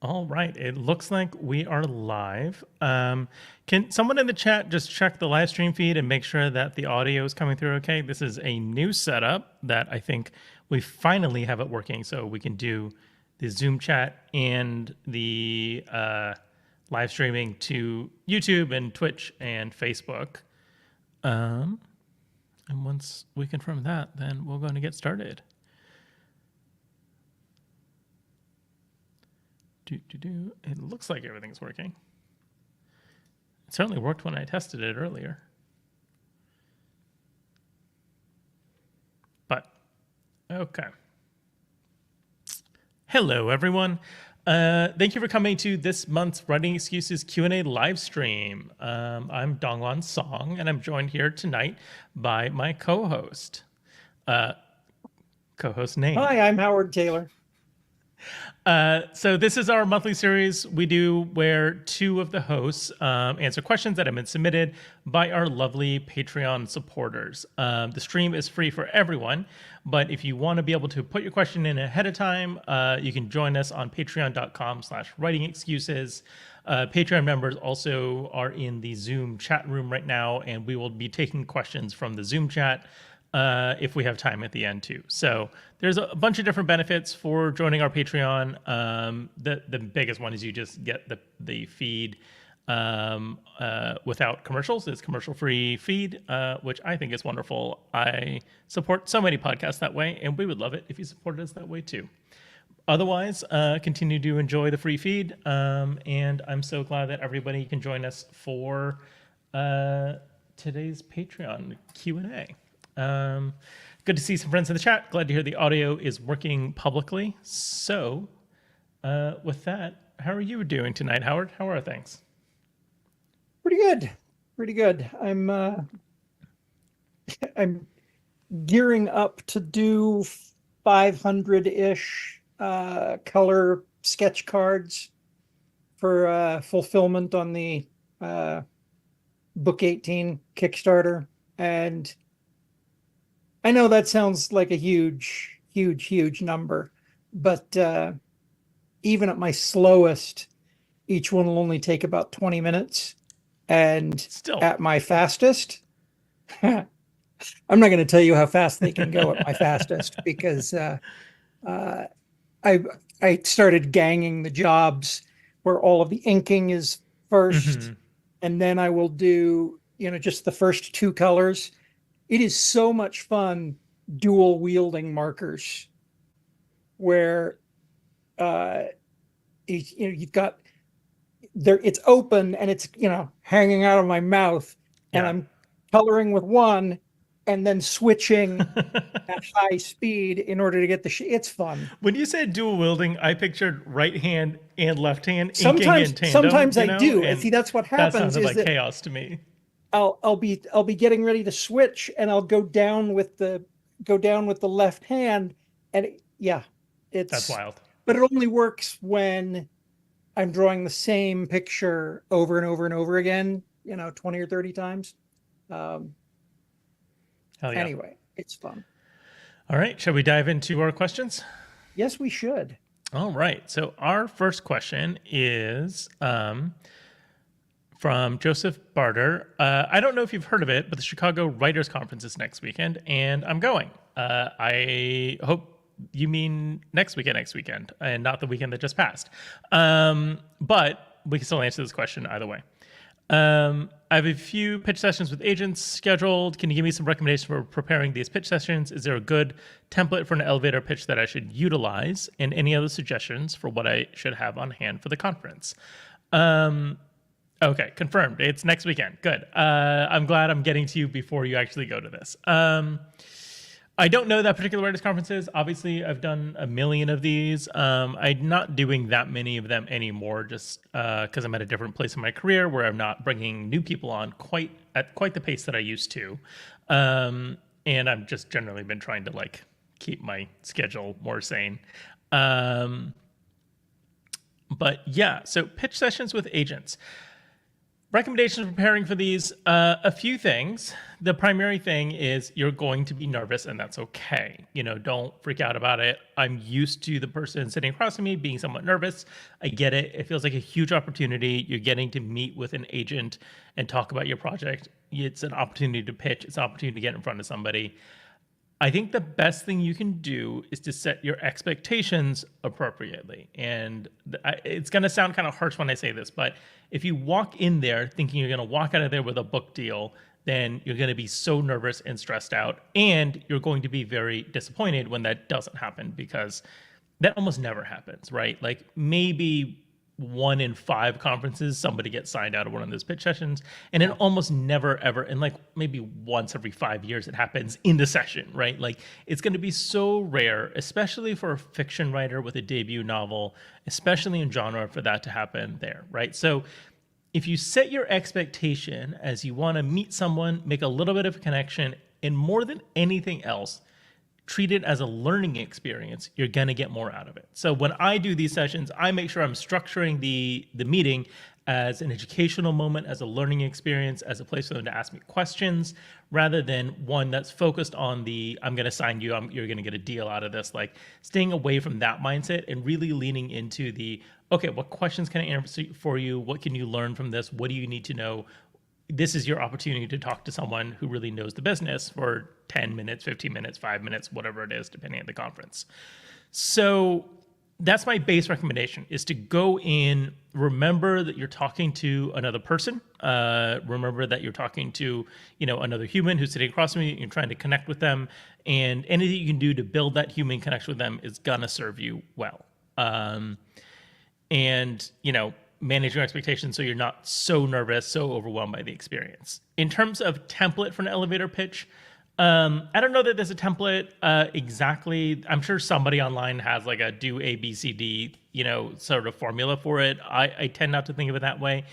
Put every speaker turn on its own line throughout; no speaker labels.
All right, it looks like we are live. Can someone in the chat just check the live stream feed and make sure that the audio is coming through okay? This is a new setup that I think we finally have it working, so we can do the Zoom chat and the live streaming to YouTube and Twitch and Facebook. And once we confirm that, then we're going to get started. It looks like everything's working. It certainly worked when I tested it earlier. But, okay. Hello, everyone. Thank you for coming to this month's Writing Excuses Q&A live stream. I'm Dongwan Song, and I'm joined here tonight by my co-host. Co-host name.
Hi, I'm Howard Taylor.
So this is our monthly series we do where two of the hosts answer questions that have been submitted by our lovely Patreon supporters. The stream is free for everyone, but if you want to be able to put your question in ahead of time, you can join us on patreon.com/writingexcuses. Patreon members also are in the Zoom chat room right now, and we will be taking questions from the Zoom chat if we have time at the end too. So there's a bunch of different benefits for joining our Patreon. The biggest one is you just get the feed without commercials. It's commercial-free feed, which I think is wonderful. I support so many podcasts that way, and we would love it if you supported us that way too. Otherwise, continue to enjoy the free feed, and I'm so glad that everybody can join us for today's Patreon Q&A. Good to see some friends in the chat. Glad to hear the audio is working publicly. So, with that, how are you doing tonight, Howard? How are things?
Pretty good. Pretty good. I'm gearing up to do 500-ish color sketch cards for fulfillment on the Book 18 Kickstarter. And I know that sounds like a huge number, but even at my slowest, each one will only take about 20 minutes. And
Still,
at my fastest, I'm not going to tell you how fast they can go at my fastest, because I started ganging the jobs where all of the inking is first, and then I will do, just the first two colors. It is so much fun dual wielding markers where you've got there, it's open and it's hanging out of my mouth, and I'm coloring with one and then switching at high speed in order to get the it's fun.
When you said dual wielding, I pictured right hand and left hand
sometimes
inking in tandem.
Sometimes I do, and see, that's what happens.
That sounded
is
like
that
chaos to me.
I'll be getting ready to switch, and I'll go down with the left hand, and
that's wild.
But it only works when I'm drawing the same picture over and over and over again, 20 or 30 times.
Hell yeah.
Anyway, it's fun.
All right, shall we dive into our questions?
Yes, we should.
All right, so our first question is from Joseph Barter. I don't know if you've heard of it, but the Chicago Writers Conference is next weekend, and I'm going. I hope you mean next weekend, and not the weekend that just passed. But we can still answer this question either way. I have a few pitch sessions with agents scheduled. Can you give me some recommendations for preparing these pitch sessions? Is there a good template for an elevator pitch that I should utilize? And any other suggestions for what I should have on hand for the conference? Okay, confirmed. It's next weekend. Good. I'm glad I'm getting to you before you actually go to this. I don't know that particular writers' conferences. Obviously, I've done a million of these. I'm not doing that many of them anymore, just because I'm at a different place in my career where I'm not bringing new people on at quite the pace that I used to. And I've just generally been trying to keep my schedule more sane. But yeah, so pitch sessions with agents. Recommendations for preparing for these, a few things. The primary thing is you're going to be nervous, and that's okay. Don't freak out about it. I'm used to the person sitting across from me being somewhat nervous. I get it. It feels like a huge opportunity. You're getting to meet with an agent and talk about your project. It's an opportunity to pitch. It's an opportunity to get in front of somebody. I think the best thing you can do is to set your expectations appropriately. And it's going to sound kind of harsh when I say this, but if you walk in there thinking you're going to walk out of there with a book deal, then you're going to be so nervous and stressed out. And you're going to be very disappointed when that doesn't happen, because that almost never happens, right? Like maybe 1 in 5 conferences, somebody gets signed out of one of those pitch sessions, and it almost never ever, and like maybe once every 5 years it happens in the session, right? Like it's going to be so rare, especially for a fiction writer with a debut novel, especially in genre, for that to happen there, right? So if you set your expectation as you want to meet someone, make a little bit of a connection, and more than anything else, treat it as a learning experience, you're going to get more out of it. So when I do these sessions, I make sure I'm structuring the meeting as an educational moment, as a learning experience, as a place for them to ask me questions, rather than one that's focused on the, I'm going to sign you, you're going to get a deal out of this. Like staying away from that mindset and really leaning into the, okay, what questions can I answer for you? What can you learn from this? What do you need to know? This is your opportunity to talk to someone who really knows the business for 10 minutes, 15 minutes, 5 minutes, whatever it is, depending on the conference. So that's my base recommendation, is to go in, remember that you're talking to another person. Remember that you're talking to, another human who's sitting across from you. You're trying to connect with them, and anything you can do to build that human connection with them is gonna serve you well. Manage your expectations so you're not so nervous, so overwhelmed by the experience. In terms of template for an elevator pitch, I don't know that there's a template exactly. I'm sure somebody online has like a do A, B, C, D, sort of formula for it. I tend not to think of it that way.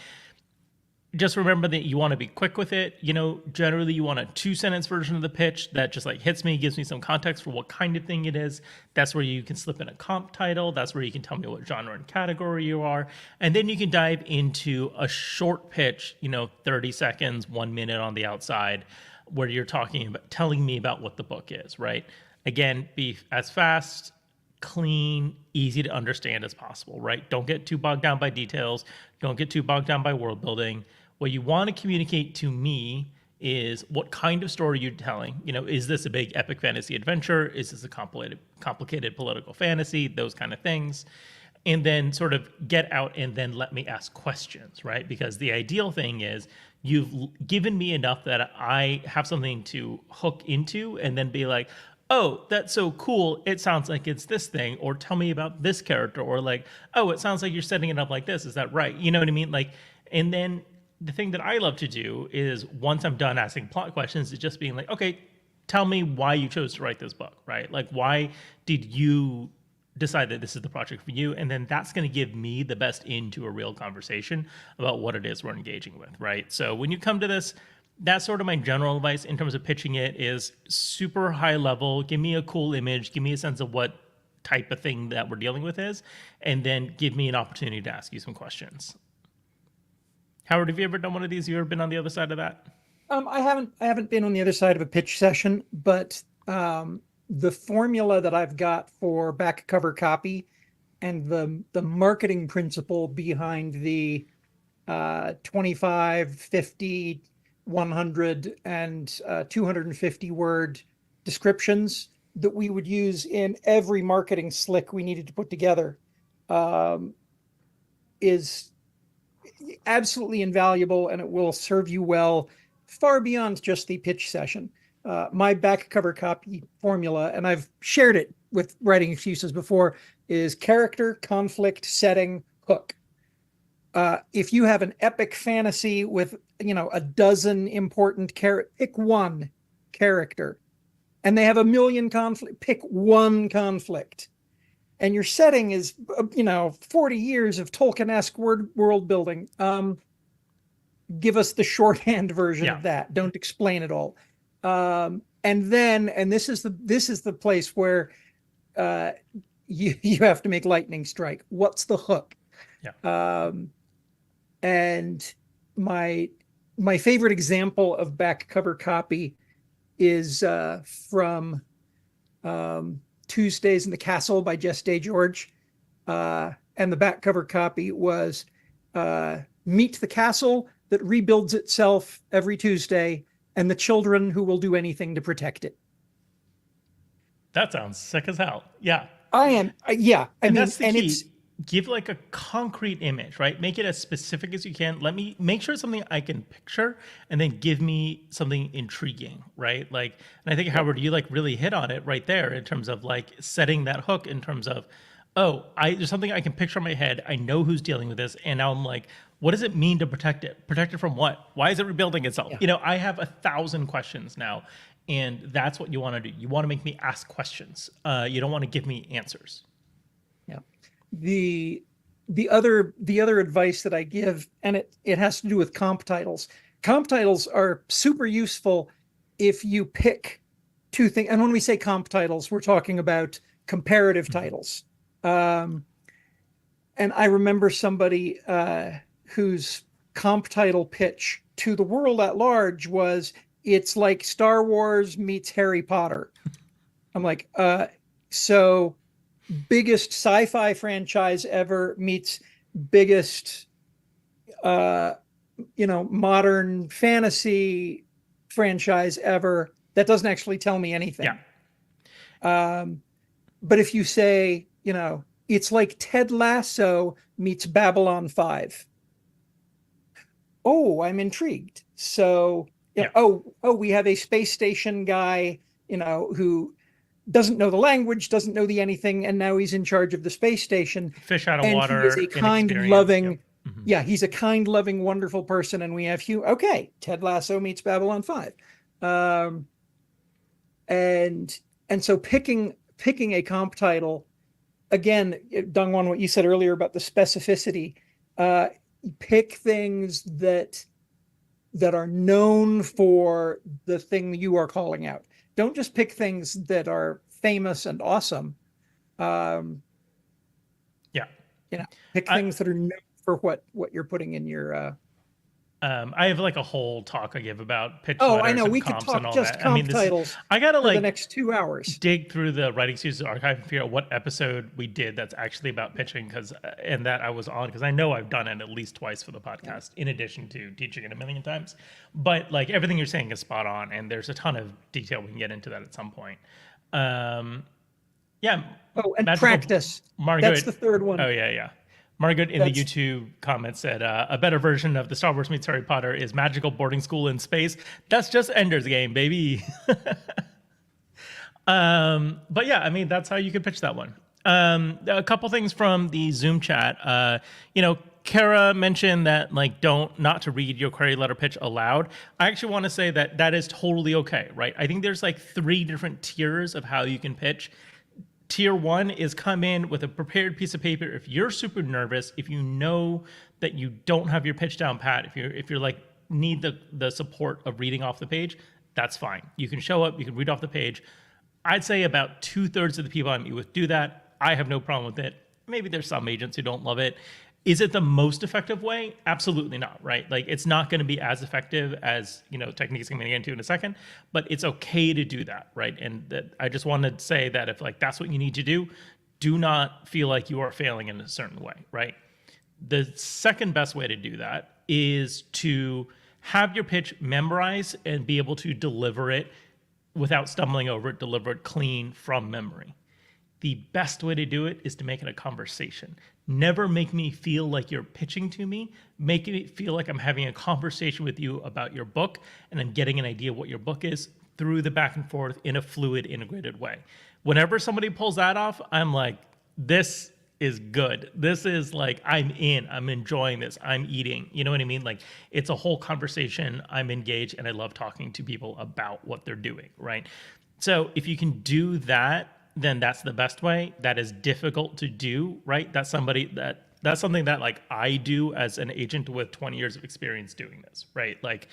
Just remember that you want to be quick with it. Generally you want a 2-sentence version of the pitch that just like hits me, gives me some context for what kind of thing it is. That's where you can slip in a comp title. That's where you can tell me what genre and category you are. And then you can dive into a short pitch, 30 seconds, 1 minute on the outside, where you're telling me about what the book is, right? Again, be as fast, clean, easy to understand as possible, right? Don't get too bogged down by details. Don't get too bogged down by world building. What you want to communicate to me is what kind of story you're telling. Is this a big epic fantasy adventure? Is this a complicated political fantasy? Those kind of things. And then sort of get out and then let me ask questions, right? Because the ideal thing is you've given me enough that I have something to hook into and then be like, oh, that's so cool. It sounds like it's this thing, or tell me about this character, or like, oh, it sounds like you're setting it up like this. Is that right? You know what I mean? Like, and then the thing that I love to do is once I'm done asking plot questions, is just being like, okay, tell me why you chose to write this book, right? Like, why did you decide that this is the project for you? And then that's going to give me the best into a real conversation about what it is we're engaging with, right? So when you come to this, that's sort of my general advice in terms of pitching it, is super high level. Give me a cool image. Give me a sense of what type of thing that we're dealing with is, and then give me an opportunity to ask you some questions. Howard, have you ever done one of these? You ever been on the other side of that?
I haven't been on the other side of a pitch session, but the formula that I've got for back cover copy and the marketing principle behind the 25, 50, 100, and 250 word descriptions that we would use in every marketing slick we needed to put together is absolutely invaluable, and it will serve you well far beyond just the pitch session. My back cover copy formula, and I've shared it with Writing Excuses before, is character, conflict, setting, hook. If you have an epic fantasy with, a dozen important pick one character, and they have a million conflict, pick one conflict. And your setting is, 40 years of Tolkien-esque world building. Give us the shorthand version of that. Don't explain it all. And this is the place where you have to make lightning strike. What's the hook?
Yeah.
And my my favorite example of back cover copy is from Tuesdays in the Castle by Jess Day George. And the back cover copy was meet the castle that rebuilds itself every Tuesday and the children who will do anything to protect it.
That sounds sick as hell. Yeah.
Yeah. I
And
mean,
that's the
and
key. Give like a concrete image, right? Make it as specific as you can. Let me make sure it's something I can picture, and then give me something intriguing, right? Like, and I think Howard, you like really hit on it right there in terms of like setting that hook in terms of, oh, there's something I can picture in my head. I know who's dealing with this, and now I'm like, what does it mean to protect it? Protect it from what? Why is it rebuilding itself?
Yeah.
I have 1,000 questions now, and that's what you want to do. You want to make me ask questions. You don't want to give me answers.
Yeah. The other advice that I give, and it has to do with comp titles. Comp titles are super useful if you pick two things. And when we say comp titles, we're talking about comparative titles. And I remember somebody whose comp title pitch to the world at large was, it's like Star Wars meets Harry Potter. I'm like, so biggest sci-fi franchise ever meets biggest modern fantasy franchise ever. That doesn't actually tell me anything.
Yeah.
But if you say, it's like Ted Lasso meets Babylon 5. Oh, I'm intrigued. So,
Yeah.
we have a space station guy, who doesn't know the language, doesn't know the anything, and now he's in charge of the space station.
Fish out of
And
water.
he is a kind,
inexperienced.
loving,
Yep. Mhm.
yeah, he's a kind, loving, wonderful person. And we have okay, Ted Lasso meets Babylon 5. And so picking a comp title, again, Dongwon, what you said earlier about the specificity, pick things that are known for the thing you are calling out. Don't just pick things that are famous and awesome.
Yeah.
Pick things that are known for what you're putting in your.
I have like a whole talk I give about pitch
Oh,
letters
I know.
and
We could
comps
talk
and all
just
that.
comp titles
I gotta
for
like
the next 2 hours.
dig through the Writing Studios archive and figure out what episode we did that's actually about pitching, and that I was on, because I know I've done it at least twice for the podcast, in addition to teaching it a million times. But like everything you're saying is spot on, and there's a ton of detail. We can get into that at some point. Yeah.
Oh, and
Magical-
practice.
Margaret,
That's the third one.
Oh yeah. Margaret in the YouTube comments said, a better version of the Star Wars meets Harry Potter is magical boarding school in space. That's just Ender's Game, baby. But yeah, I mean, that's how you could pitch that one. A couple things from the Zoom chat. Kara mentioned that not to read your query letter pitch aloud. I actually want to say that is totally okay, right? I think there's like 3 different tiers of how you can pitch. Tier 1 is come in with a prepared piece of paper. If you're super nervous, if you know that you don't have your pitch down pat, if you're like need the support of reading off the page, that's fine. You can show up, you can read off the page. I'd say about 2/3 of the people I meet with do that. I have no problem with it. Maybe there's some agents who don't love it. Is it the most effective way? Absolutely not, right? Like it's not going to be as effective as, techniques I'm going to get into in a second, but it's okay to do that, right? And I just wanted to say that if like that's what you need to do not feel like you are failing in a certain way, right? The second best way to do that is to have your pitch memorized and be able to deliver it without stumbling over it, deliver it clean from memory. The best way to do it is to make it a conversation. Never make me feel like you're pitching to me. Make it feel like I'm having a conversation with you about your book, and I'm getting an idea of what your book is through the back and forth in a fluid, integrated way. Whenever somebody pulls that off, I'm like, this is good. This is like, I'm in, I'm enjoying this, I'm eating. You know what I mean? Like it's a whole conversation. I'm engaged, and I love talking to people about what they're doing, right? So if you can do that, then that's the best way. That is difficult to do, right? That's something that like I do as an agent with 20 years of experience doing this, right? Like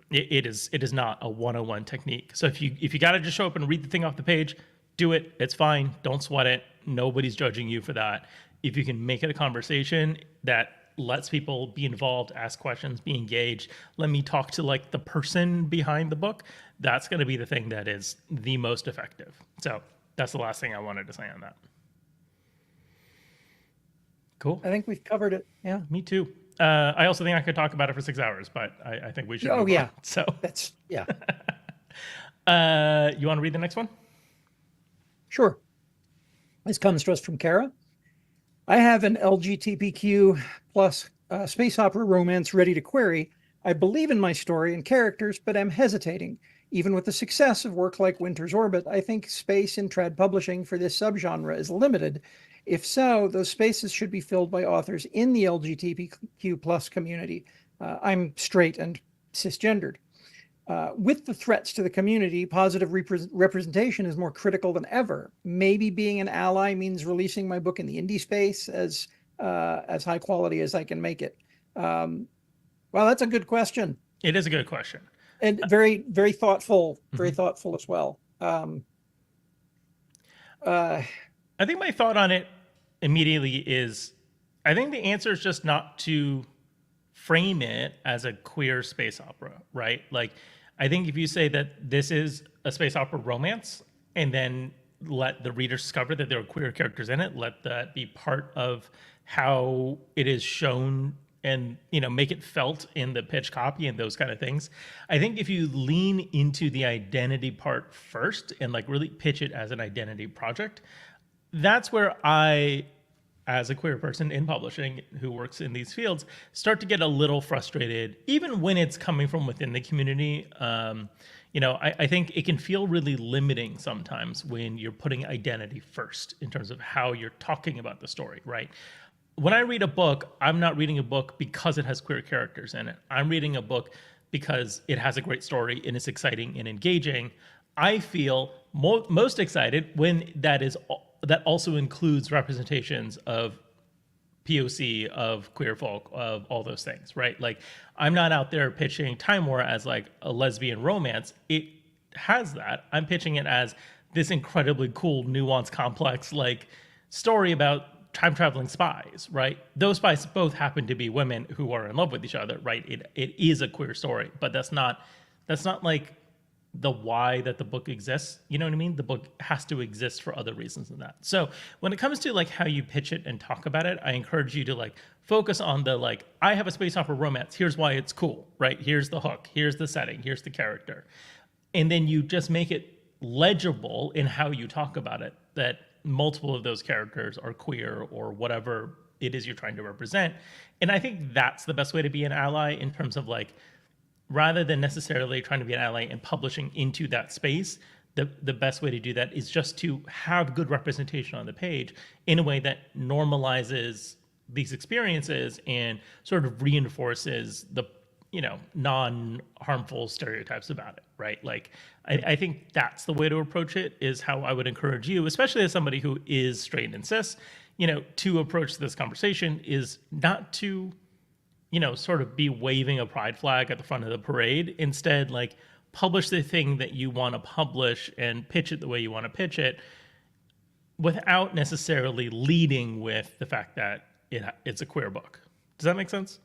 it is not a 101 technique. So if you got to just show up and read the thing off the page, do it. It's fine. Don't sweat it. Nobody's judging you for that. If you can make it a conversation that lets people be involved, ask questions, be engaged. Let me talk to like the person behind the book. That's going to be the thing that is the most effective. So that's the last thing I wanted to say on that. Cool.
I think we've covered it. Yeah.
Me too. I also think I could talk about it for 6 hours, but I think we should.
Oh
move
yeah.
on. So
Yeah.
you want to read the next one?
Sure. This comes to us from Kara. I have an LGBTQ plus space opera romance ready to query. I believe in my story and characters, but am hesitating. Even with the success of work like Winter's Orbit, I think space in trad publishing for this subgenre is limited. If so, those spaces should be filled by authors in the LGBTQ plus community. I'm straight and cisgendered. With the threats to the community, positive representation is more critical than ever. Maybe being an ally means releasing my book in the indie space as high quality as I can make it. Well, that's a good question.
It is a good question.
And very, very thoughtful, very thoughtful as well.
I think my thought on it immediately is, I think the answer is just not to frame it as a queer space opera, right? Like, I think if you say that this is a space opera romance and then let the readers discover that there are queer characters in it, let that be part of how it is shown and, you know, make it felt in the pitch copy and those kind of things. I think if you lean into the identity part first and like really pitch it as an identity project, that's where I, as a queer person in publishing who works in these fields, start to get a little frustrated, even when it's coming from within the community. You know, I think it can feel really limiting sometimes when you're putting identity first in terms of how you're talking about the story, right? When I read a book, I'm not reading a book because it has queer characters in it. I'm reading a book because it has a great story and it's exciting and engaging. I feel most excited when that also includes representations of POC, of queer folk, of all those things, right? Like, I'm not out there pitching Time War as like a lesbian romance. It has that. I'm pitching it as this incredibly cool, nuanced, complex like story about time traveling spies, right? Those spies both happen to be women who are in love with each other, right? It is a queer story, but that's not like the why that the book exists. You know what I mean? The book has to exist for other reasons than that. So when it comes to like how you pitch it and talk about it, I encourage you to like focus on the like, I have a space opera romance. Here's why it's cool, right? Here's the hook. Here's the setting. Here's the character. And then you just make it legible in how you talk about it, that multiple of those characters are queer or whatever it is you're trying to represent. And I think that's the best way to be an ally in terms of like, rather than necessarily trying to be an ally and publishing into that space, the best way to do that is just to have good representation on the page in a way that normalizes these experiences and sort of reinforces the, you know, non-harmful stereotypes about it, right? Like, I think that's the way to approach it, is how I would encourage you, especially as somebody who is straight and cis, you know, to approach this conversation is not to, you know, sort of be waving a pride flag at the front of the parade. Instead, like, publish the thing that you want to publish and pitch it the way you want to pitch it without necessarily leading with the fact that it's a queer book. Does that make sense?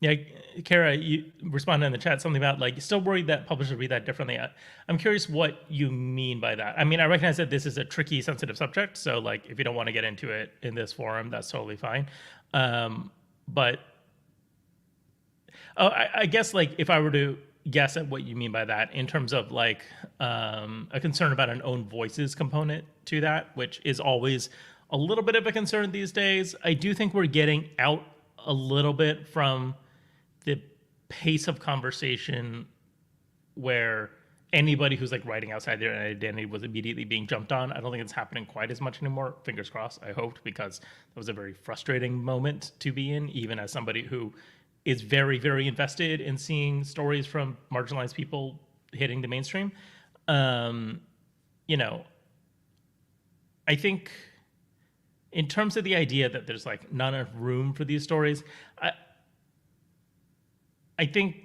Yeah, Kara, you responded in the chat something about like, still worried that publishers read that differently. I'm curious what you mean by that. I mean, I recognize that this is a tricky, sensitive subject. So like, if you don't want to get into it in this forum, that's totally fine. But I guess like if I were to guess at what you mean by that in terms of like a concern about an own voices component to that, which is always a little bit of a concern these days. I do think we're getting out a little bit from the pace of conversation where anybody who's like writing outside their identity was immediately being jumped on. I don't think it's happening quite as much anymore. Fingers crossed, I hoped, because that was a very frustrating moment to be in, even as somebody who is very, very invested in seeing stories from marginalized people hitting the mainstream. You know, I think in terms of the idea that there's like not enough room for these stories, I think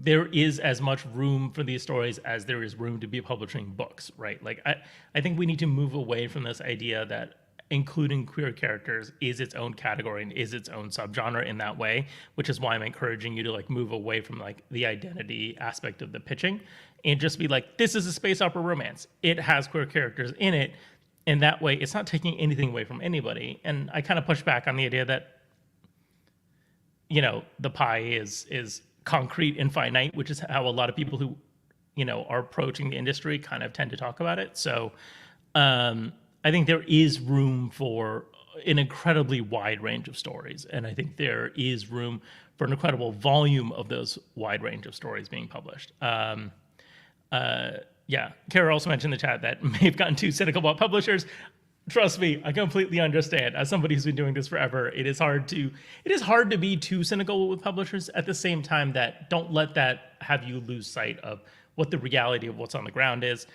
there is as much room for these stories as there is room to be publishing books, right? Like I think we need to move away from this idea that including queer characters is its own category and is its own subgenre in that way, which is why I'm encouraging you to like move away from like the identity aspect of the pitching and just be like, this is a space opera romance. It has queer characters in it. And that way it's not taking anything away from anybody. And I kind of push back on the idea that, you know, the pie is concrete and finite, which is how a lot of people who, you know, are approaching the industry kind of tend to talk about it. So I think there is room for an incredibly wide range of stories. And I think there is room for an incredible volume of those wide range of stories being published. Yeah, Kara also mentioned in the chat that may have gotten too cynical about publishers. Trust me, I completely understand. As somebody who's been doing this forever, it is hard to be too cynical with publishers. At the same time, that don't let that have you lose sight of what the reality of what's on the ground is.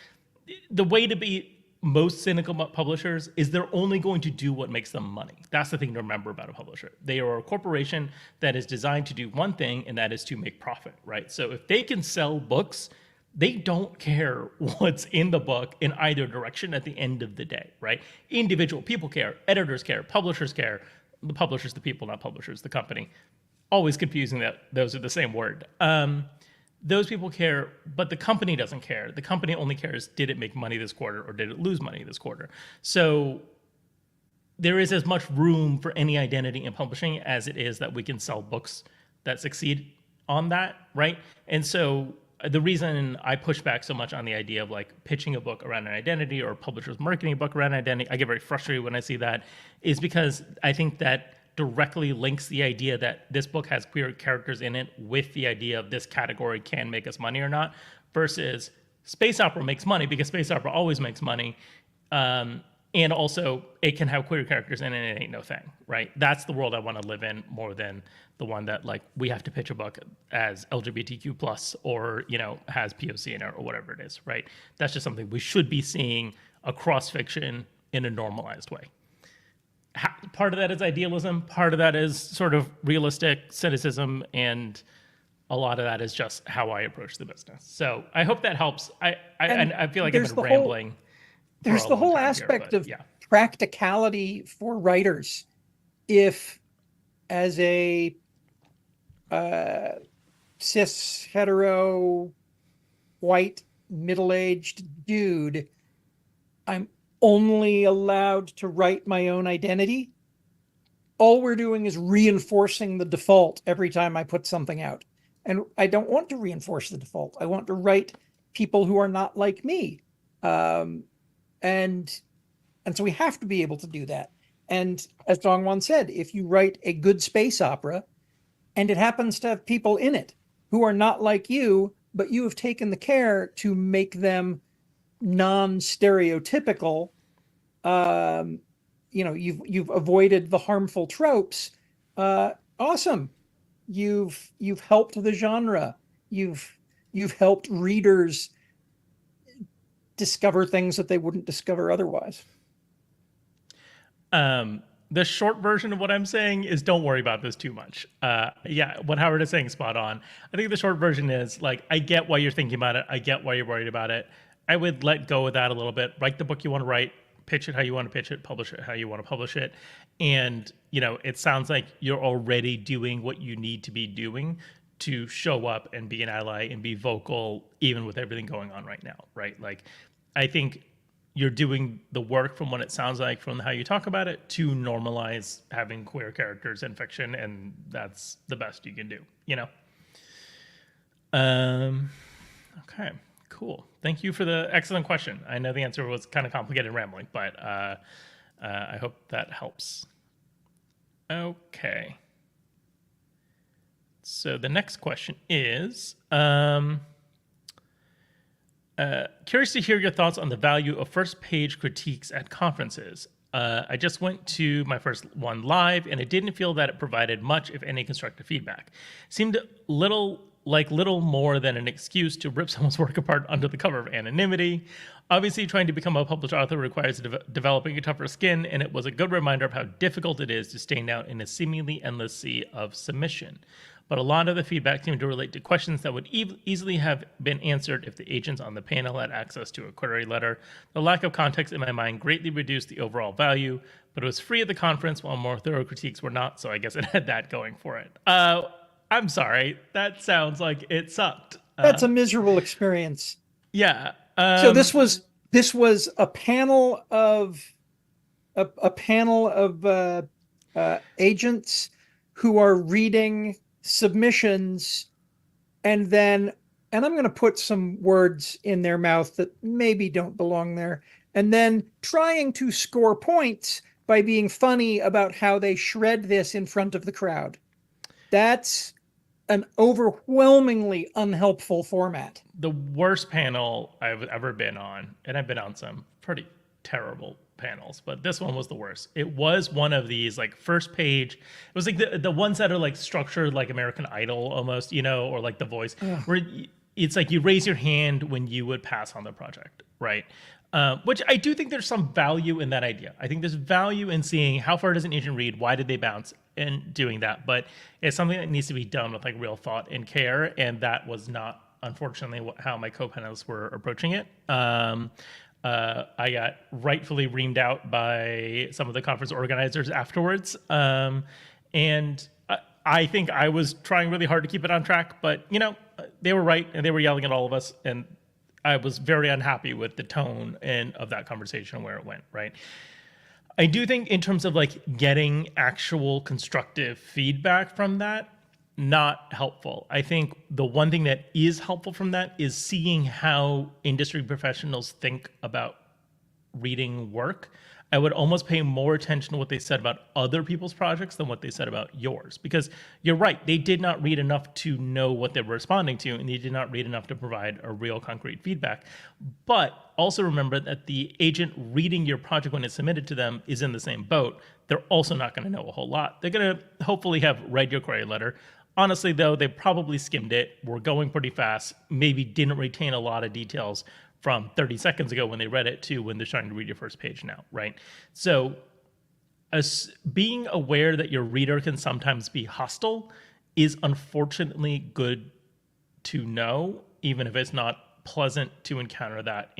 The way to be most cynical about publishers is they're only going to do what makes them money. That's the thing to remember about a publisher. They are a corporation that is designed to do one thing, and that is to make profit, right? So if they can sell books, they don't care what's in the book in either direction at the end of the day, right? Individual people care, editors care, publishers care. The publisher's the people, not publishers, the company. Always confusing that those are the same word. Those people care, but the company doesn't care. The company only cares, did it make money this quarter or did it lose money this quarter? So there is as much room for any identity in publishing as it is that we can sell books that succeed on that, right? And so the reason I push back so much on the idea of like pitching a book around an identity or publishers marketing a book around an identity, I get very frustrated when I see that, is because I think that directly links the idea that this book has queer characters in it with the idea of this category can make us money or not, versus space opera makes money because space opera always makes money. And also it can have queer characters in it and it ain't no thing, right? That's the world I want to live in more than the one that like we have to pitch a book as LGBTQ plus or, you know, has POC in it or whatever it is, right? That's just something we should be seeing across fiction in a normalized way. Part of that is idealism, part of that is sort of realistic cynicism, and a lot of that is just how I approach the business. So I hope that helps. I feel like I've been rambling.
There's the whole aspect of practicality for writers. If, as a cis, hetero, white, middle-aged dude, I'm only allowed to write my own identity, all we're doing is reinforcing the default every time I put something out. And I don't want to reinforce the default. I want to write people who are not like me. And so we have to be able to do that. And as Dongwon said, if you write a good space opera and it happens to have people in it who are not like you, but you have taken the care to make them non-stereotypical, you know, you've avoided the harmful tropes. Awesome. You've helped the genre. You've helped readers discover things that they wouldn't discover otherwise.
The short version of what I'm saying is don't worry about this too much. Yeah, what Howard is saying is spot on. I think the short version is like, I get why you're thinking about it. I get why you're worried about it. I would let go of that a little bit. Write the book you want to write, pitch it how you want to pitch it, publish it how you want to publish it. And, you know, it sounds like you're already doing what you need to be doing to show up and be an ally and be vocal, even with everything going on right now, right? Like, I think you're doing the work from what it sounds like from how you talk about it to normalize having queer characters in fiction, and that's the best you can do, you know? Okay, cool. Thank you for the excellent question. I know the answer was kind of complicated and rambling, but I hope that helps. Okay. So the next question is, curious to hear your thoughts on the value of first page critiques at conferences. I just went to my first one live, and I didn't feel that it provided much, if any, constructive feedback. Seemed little more than an excuse to rip someone's work apart under the cover of anonymity. Obviously, trying to become a published author requires developing a tougher skin, and it was a good reminder of how difficult it is to stand out in a seemingly endless sea of submission. but a lot of the feedback seemed to relate to questions that would easily have been answered if the agents on the panel had access to a query letter. The lack of context in my mind greatly reduced the overall value, but it was free at the conference while more thorough critiques were not, so I guess it had that going for it. I'm sorry. That sounds like it sucked.
That's a miserable experience.
Yeah.
So this was a panel of agents who are reading submissions, and I'm going to put some words in their mouth that maybe don't belong there, and then trying to score points by being funny about how they shred this in front of the crowd. That's an overwhelmingly unhelpful format.
The worst panel I've ever been on, and I've been on some pretty terrible panels, but this one was the worst. It was one of these like first page. It was like the ones that are like structured like American Idol almost, or like The Voice, where it's like you raise your hand when you would pass on the project, right? Which I do think there's some value in that idea. I think there's value in seeing how far does an agent read, why did they bounce, and doing that. But it's something that needs to be done with like real thought and care, and that was not, unfortunately, how my co-panelists were approaching it. I got rightfully reamed out by some of the conference organizers afterwards. And I think I was trying really hard to keep it on track, but they were right and they were yelling at all of us. And I was very unhappy with the tone of that conversation where it went, right? I do think in terms of like getting actual constructive feedback from that, not helpful. I think the one thing that is helpful from that is seeing how industry professionals think about reading work. I would almost pay more attention to what they said about other people's projects than what they said about yours. Because you're right, they did not read enough to know what they were responding to, and they did not read enough to provide a real concrete feedback. But also remember that the agent reading your project when it's submitted to them is in the same boat. They're also not going to know a whole lot. They're going to hopefully have read your query letter. Honestly, though, they probably skimmed it, were going pretty fast, maybe didn't retain a lot of details from 30 seconds ago when they read it to when they're starting to read your first page now, right? So being aware that your reader can sometimes be hostile is unfortunately good to know, even if it's not pleasant to encounter that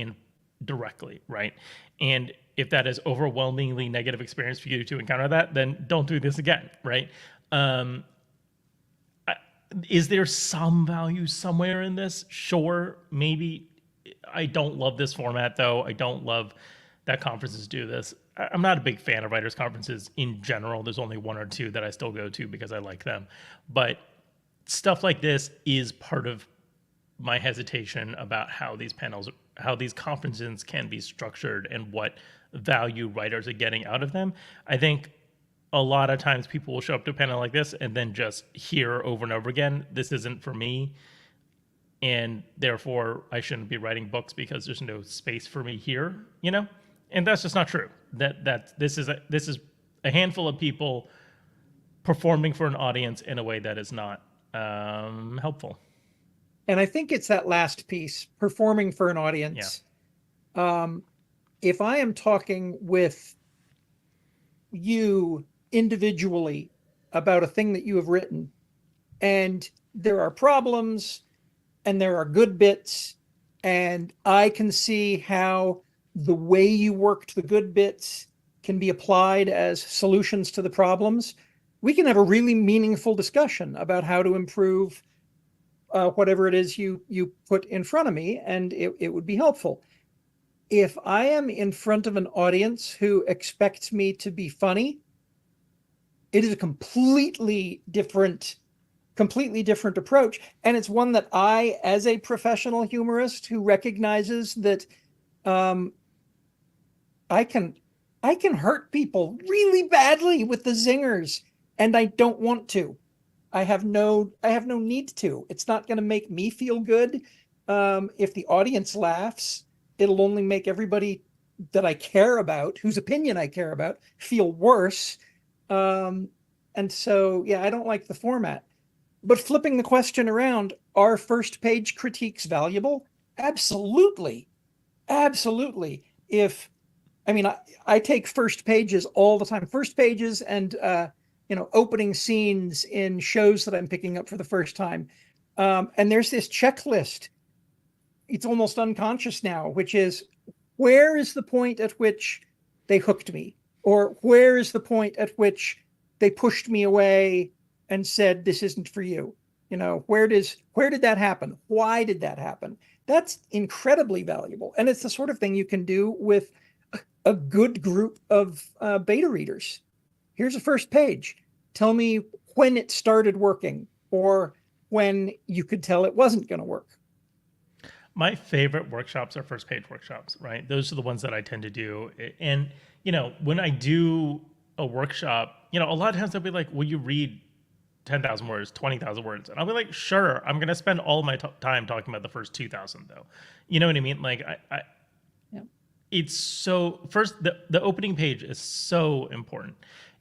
directly, right? And if that is overwhelmingly negative experience for you to encounter that, then don't do this again, right? Is there some value somewhere in this? Sure, maybe. I don't love this format, though. I don't love that conferences do this. I'm not a big fan of writers' conferences in general. There's only one or two that I still go to because I like them. But stuff like this is part of my hesitation about how these conferences can be structured and what value writers are getting out of them. I think a lot of times people will show up to a panel like this and then just hear over and over again, this isn't for me, and therefore I shouldn't be writing books because there's no space for me here, And that's just not true. This is a handful of people performing for an audience in a way that is not helpful.
And I think it's that last piece, performing for an audience. Yeah. If I am talking with you individually about a thing that you have written, and there are problems and there are good bits, and I can see how the way you worked the good bits can be applied as solutions to the problems, we can have a really meaningful discussion about how to improve whatever it is you put in front of me, and it would be helpful. If I am in front of an audience who expects me to be funny, it is a completely different approach. And it's one that I, as a professional humorist who recognizes that I can hurt people really badly with the zingers, and I don't want to. I have no need to. It's not going to make me feel good. If the audience laughs, it'll only make everybody that I care about, whose opinion I care about, feel worse. And so, yeah, I don't like the format. But flipping the question around, are first page critiques valuable? Absolutely. Absolutely. I take first pages all the time. First pages and opening scenes in shows that I'm picking up for the first time. And there's this checklist. It's almost unconscious now, which is, where is the point at which they hooked me? Or where is the point at which they pushed me away and said, this isn't for you? Where did that happen? Why did that happen? That's incredibly valuable. And it's the sort of thing you can do with a good group of beta readers. Here's a first page. Tell me when it started working, or when you could tell it wasn't going to work.
My favorite workshops are first page workshops, right? Those are the ones that I tend to do. And, when I do a workshop, a lot of times they'll be like, will you read 10,000 words, 20,000 words? And I'll be like, sure, I'm going to spend all my time talking about the first 2,000 though. You know what I mean? Like
Yeah.
It's so, first, the opening page is so important.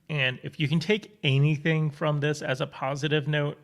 And if you can take anything from this as a positive note,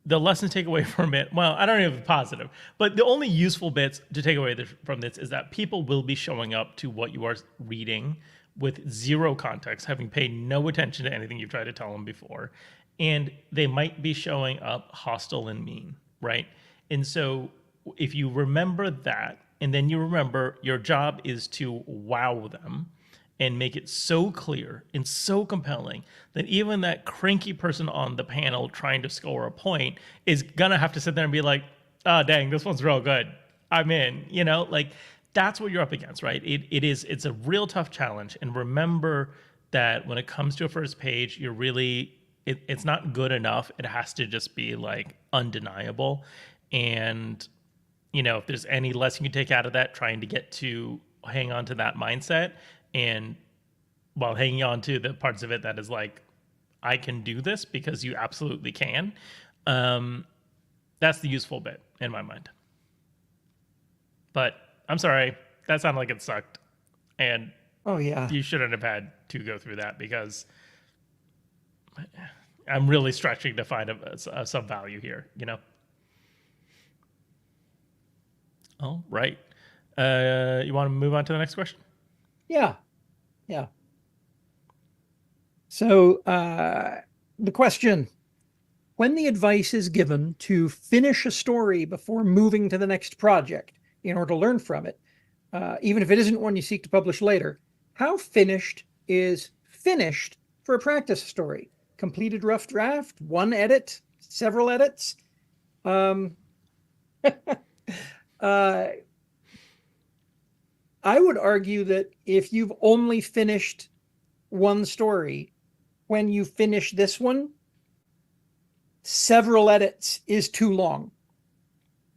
the lesson to take away from it, well, I don't know if it's positive, but the only useful bits to take away from this is that people will be showing up to what you are reading with zero context, having paid no attention to anything you've tried to tell them before. And they might be showing up hostile and mean, right? And so if you remember that, and then you remember your job is to wow them and make it so clear and so compelling that even that cranky person on the panel trying to score a point is gonna have to sit there and be like, oh, dang, this one's real good. I'm in, like that's what you're up against, right? It's a real tough challenge. And remember that when it comes to a first page, it's not good enough. It has to just be like undeniable. And, if there's any lesson you take out of that, trying to get to hang on to that mindset, and while hanging on to the parts of it that is like, I can do this, because you absolutely can. That's the useful bit in my mind. But I'm sorry, that sounded like it sucked. And
oh yeah,
you shouldn't have had to go through that, because I'm really stretching to find some value here, All right. You want to move on to the next question?
Yeah. So the question, when the advice is given to finish a story before moving to the next project in order to learn from it, even if it isn't one you seek to publish later, how finished is finished for a practice story? Completed rough draft, one edit, several edits? I would argue that if you've only finished one story, when you finish this one, several edits is too long.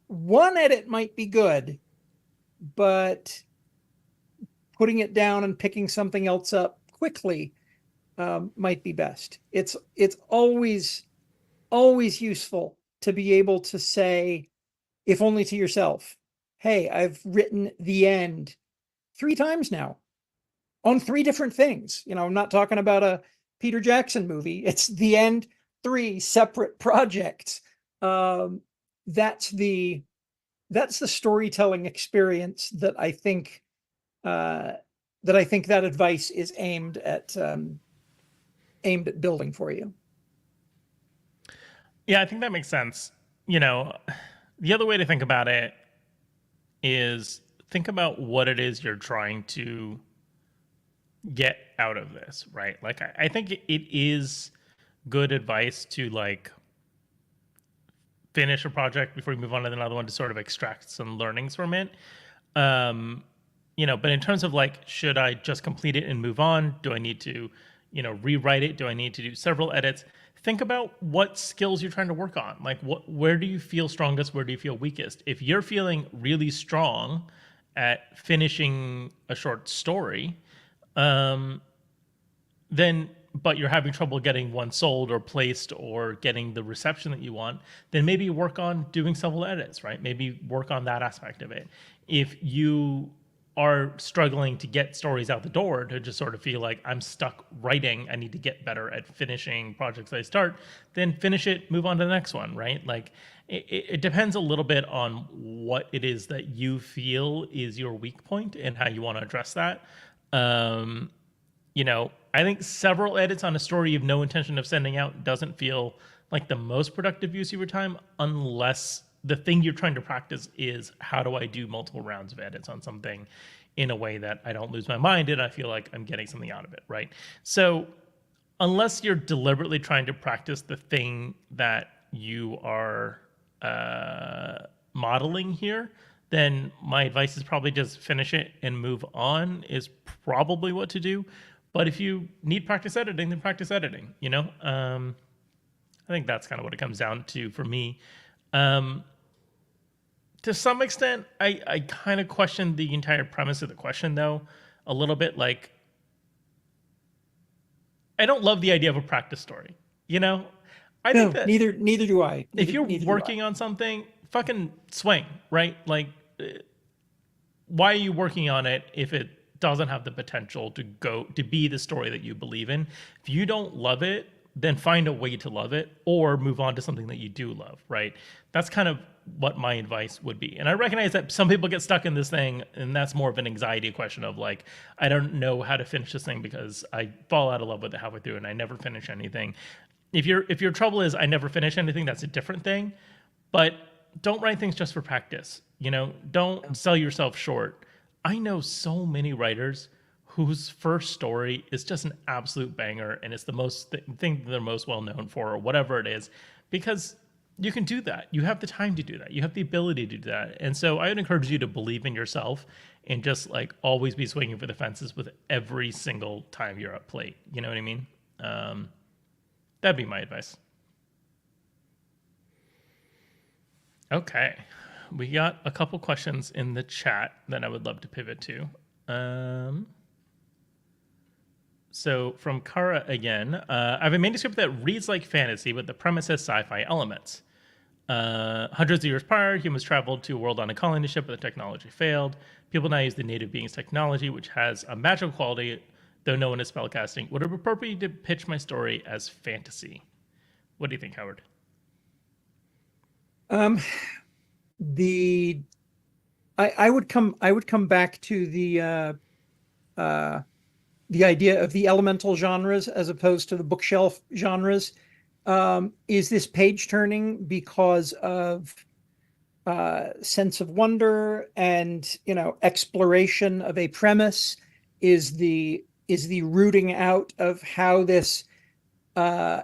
One edit might be good, but putting it down and picking something else up quickly might be best. It's always useful to be able to say, if only to yourself, hey, I've written the end 3 times now on 3 different things. I'm not talking about a Peter Jackson movie. It's the end, 3 separate projects. That's the storytelling experience that I think that advice is aimed at building for you.
Yeah, I think that makes sense. The other way to think about it is think about what it is you're trying to get out of this, right? Like, I think it is good advice to like finish a project before you move on to another one to sort of extract some learnings from it. But in terms of like, should I just complete it and move on? Do I need to, rewrite it? Do I need to do several edits? Think about what skills you're trying to work on. Like, where do you feel strongest? Where do you feel weakest? If you're feeling really strong at finishing a short story, then, but you're having trouble getting one sold or placed or getting the reception that you want, then maybe work on doing several edits, right? Maybe work on that aspect of it. If you are struggling to get stories out the door, to just sort of feel like I'm stuck writing, I need to get better at finishing projects I start, then finish it, move on to the next one, right? Like it depends a little bit on what it is that you feel is your weak point and how you want to address that. I think several edits on a story you have no intention of sending out doesn't feel like the most productive use of your time, unless the thing you're trying to practice is how do I do multiple rounds of edits on something in a way that I don't lose my mind and I feel like I'm getting something out of it, right? So unless you're deliberately trying to practice the thing that you are modeling here, then my advice is probably just finish it and move on is probably what to do. But if you need practice editing, then practice editing, I think that's kind of what it comes down to for me. To some extent, I kind of question the entire premise of the question, though, a little bit. Like, I don't love the idea of a practice story. I think that
neither do I.
if you're working on something, fucking swing, right? Like, why are you working on it if it doesn't have the potential to be the story that you believe in? If you don't love it, then find a way to love it or move on to something that you do love, right? That's kind of what my advice would be. And I recognize that some people get stuck in this thing, and that's more of an anxiety question of like, I don't know how to finish this thing because I fall out of love with it halfway through and I never finish anything. If your trouble is I never finish anything, that's a different thing. But don't write things just for practice. Don't sell yourself short. I know so many writers whose first story is just an absolute banger and it's the most thing they're most well known for or whatever it is, because you can do that. You have the time to do that. You have the ability to do that. And so I would encourage you to believe in yourself and just like always be swinging for the fences with every single time you're up plate. You know what I mean? That'd be my advice. Okay. We got a couple questions in the chat that I would love to pivot to. So from Kara again, I have a manuscript that reads like fantasy, but the premise has sci-fi elements. Hundreds of years prior, humans traveled to a world on a colony ship, but the technology failed. People now use the native beings technology, which has a magical quality, though no one is spellcasting. Would it be appropriate to pitch my story as fantasy? What do you think, Howard?
I would come back to the idea of the elemental genres as opposed to the bookshelf genres. Is this page turning because of sense of wonder and exploration of a premise? Is the rooting out of how this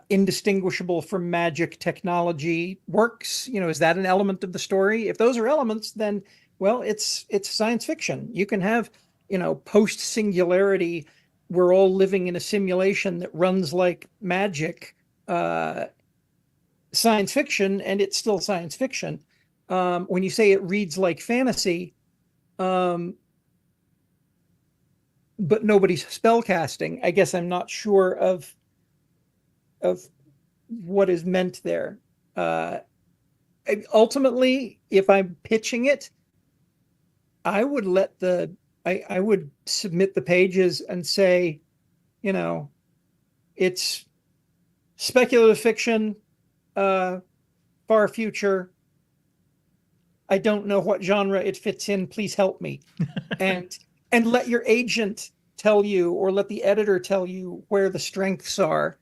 indistinguishable from magic technology works? Is that an element of the story? If those are elements, then well, it's science fiction. You can have post singularity, we're all living in a simulation that runs like magic, science fiction, and it's still science fiction. When you say it reads like fantasy, but nobody's spellcasting, I guess I'm not sure of what is meant there. Ultimately, if I'm pitching it, I would I would submit the pages and say, it's speculative fiction, far future. I don't know what genre it fits in. Please help me. and let your agent tell you, or let the editor tell you where the strengths are,